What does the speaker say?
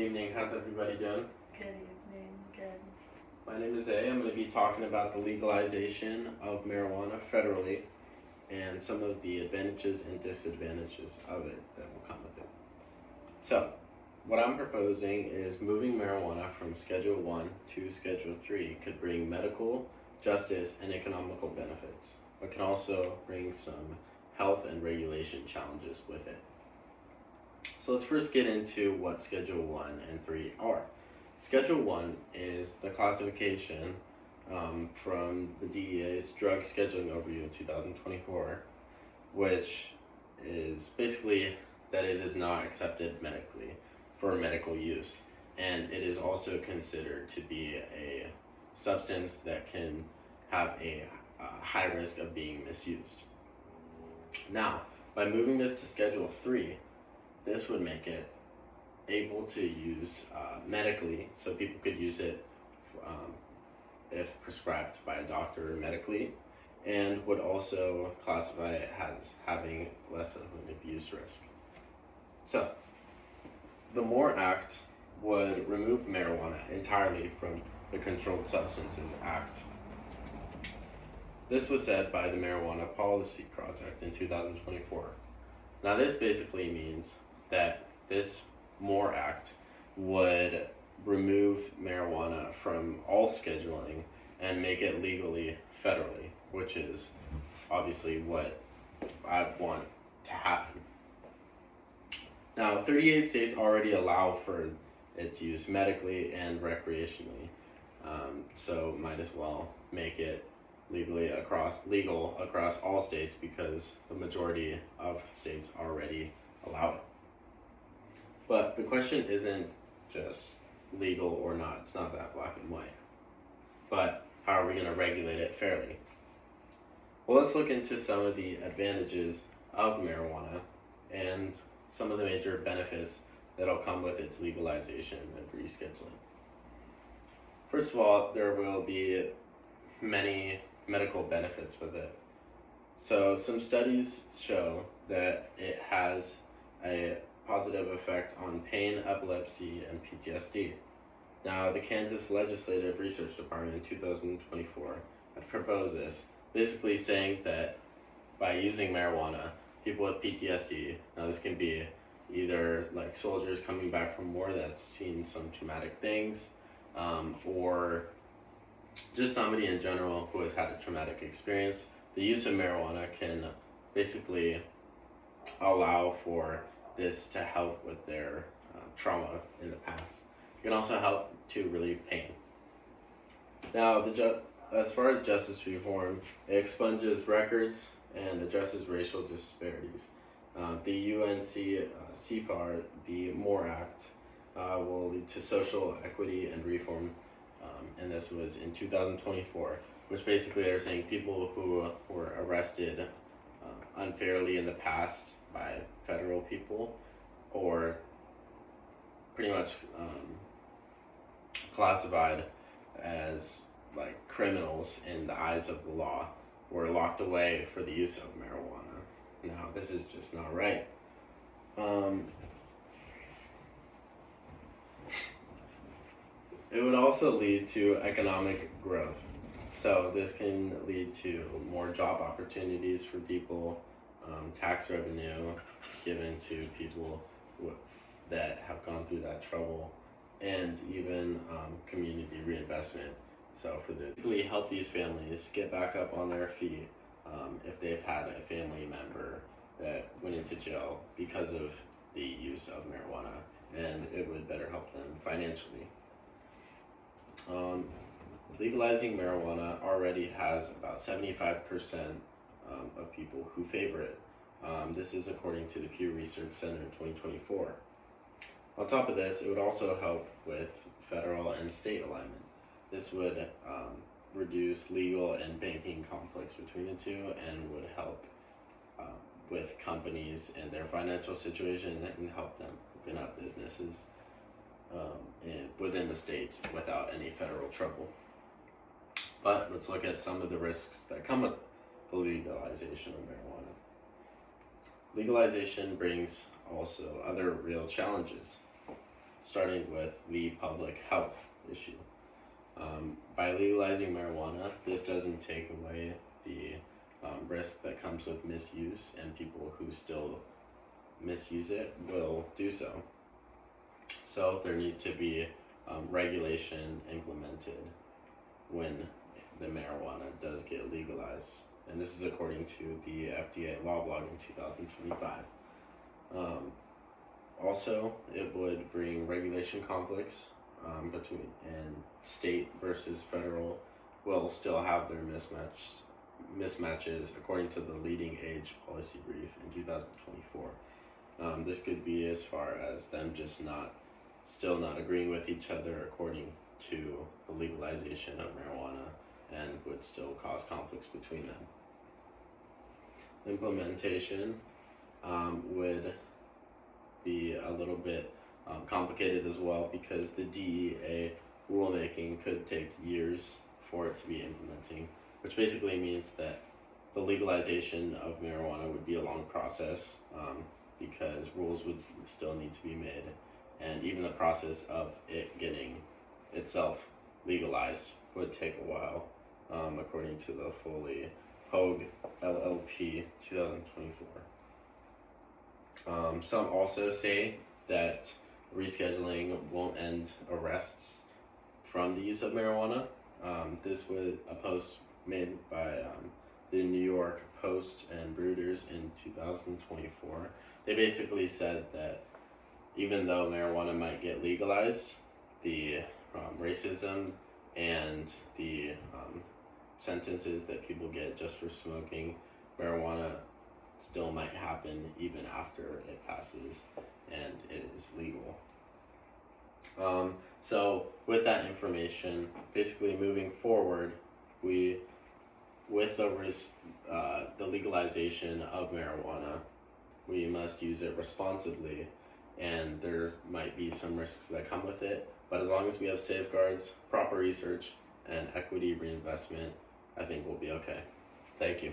evening. How's everybody doing? Good evening. Good. My name is A. I'm going to be talking about the legalization of marijuana federally and some of the advantages and disadvantages of it that will come with it. So, what I'm proposing is moving marijuana from Schedule 1 to Schedule 3 could bring medical, justice, and economical benefits, but can also bring some health and regulation challenges with it. So let's first get into what Schedule 1 and 3 are. Schedule 1 is the classification from the DEA's Drug Scheduling Overview in 2024, which is basically that it is not accepted medically for medical use, and it is also considered to be a substance that can have a high risk of being misused. Now, by moving this to Schedule 3, this would make it able to use medically, so people could use it if prescribed by a doctor medically, and would also classify it as having less of an abuse risk. So, the MORE Act would remove marijuana entirely from the Controlled Substances Act. This was said by the Marijuana Policy Project in 2024. Now, this basically means that this MORE Act would remove marijuana from all scheduling and make it legally federally, which is obviously what I want to happen. Now, 38 states already allow for its use medically and recreationally, so might as well make it legal across all states because the majority of states already allow it. But the question isn't just legal or not. It's not that black and white. But how are we going to regulate it fairly? Well, let's look into some of the advantages of marijuana and some of the major benefits that'll come with its legalization and rescheduling. First of all, there will be many medical benefits with it. So some studies show that it has a positive effect on pain, epilepsy, and PTSD. Now, the Kansas Legislative Research Department in 2024 had proposed this, basically saying that by using marijuana, people with PTSD, now this can be either like soldiers coming back from war that's seen some traumatic things, or just somebody in general who has had a traumatic experience, the use of marijuana can basically allow for this to help with their trauma in the past. It can also help to relieve pain. Now, as far as justice reform, it expunges records and addresses racial disparities. The UNC CPAR, the MORE Act, will lead to social equity and reform, and this was in 2024, which basically they're saying people who were arrested unfairly in the past by federal people, or pretty much classified as like criminals in the eyes of the law, were locked away for the use of marijuana. Now, this is just not right. It would also lead to economic growth. So this can lead to more job opportunities for people, tax revenue given to people that have gone through that trouble, and even community reinvestment. So for the basically help these families get back up on their feet if they've had a family member that went into jail because of the use of marijuana, and it would better help them financially. Legalizing marijuana already has about 75% of people who favor it. This is according to the Pew Research Center in 2024. On top of this, it would also help with federal and state alignment. This would reduce legal and banking conflicts between the two, and would help with companies and their financial situation, and help them open up businesses within the states without any federal trouble. But let's look at some of the risks that come with the legalization of marijuana. Legalization brings also other real challenges. starting with the public health issue. By legalizing marijuana, this doesn't take away the risk that comes with misuse, and people who still misuse it will do so. So there needs to be regulation implemented when the marijuana does get legalized. And this is according to the FDA law blog in 2025. Also, it would bring regulation conflicts between, and state versus federal will still have their mismatches according to the leading age policy brief in 2024. This could be as far as them just still not agreeing with each other according to the legalization of marijuana, and would still cause conflicts between them. Implementation would be a little bit complicated as well, because the DEA rulemaking could take years for it to be implementing, which basically means that the legalization of marijuana would be a long process, because rules would still need to be made, and even the process of it getting itself legalized would take a while, according to the fully Hogue LLP 2024. Some also say that rescheduling won't end arrests from the use of marijuana. This was a post made by the New York Post and Reuters in 2024. They basically said that even though marijuana might get legalized, the racism and the sentences that people get just for smoking marijuana still might happen even after it passes and it is legal. So with that information, basically moving forward, with the legalization of marijuana, we must use it responsibly, and there might be some risks that come with it, but as long as we have safeguards, proper research, and equity reinvestment, I think we'll be okay. Thank you.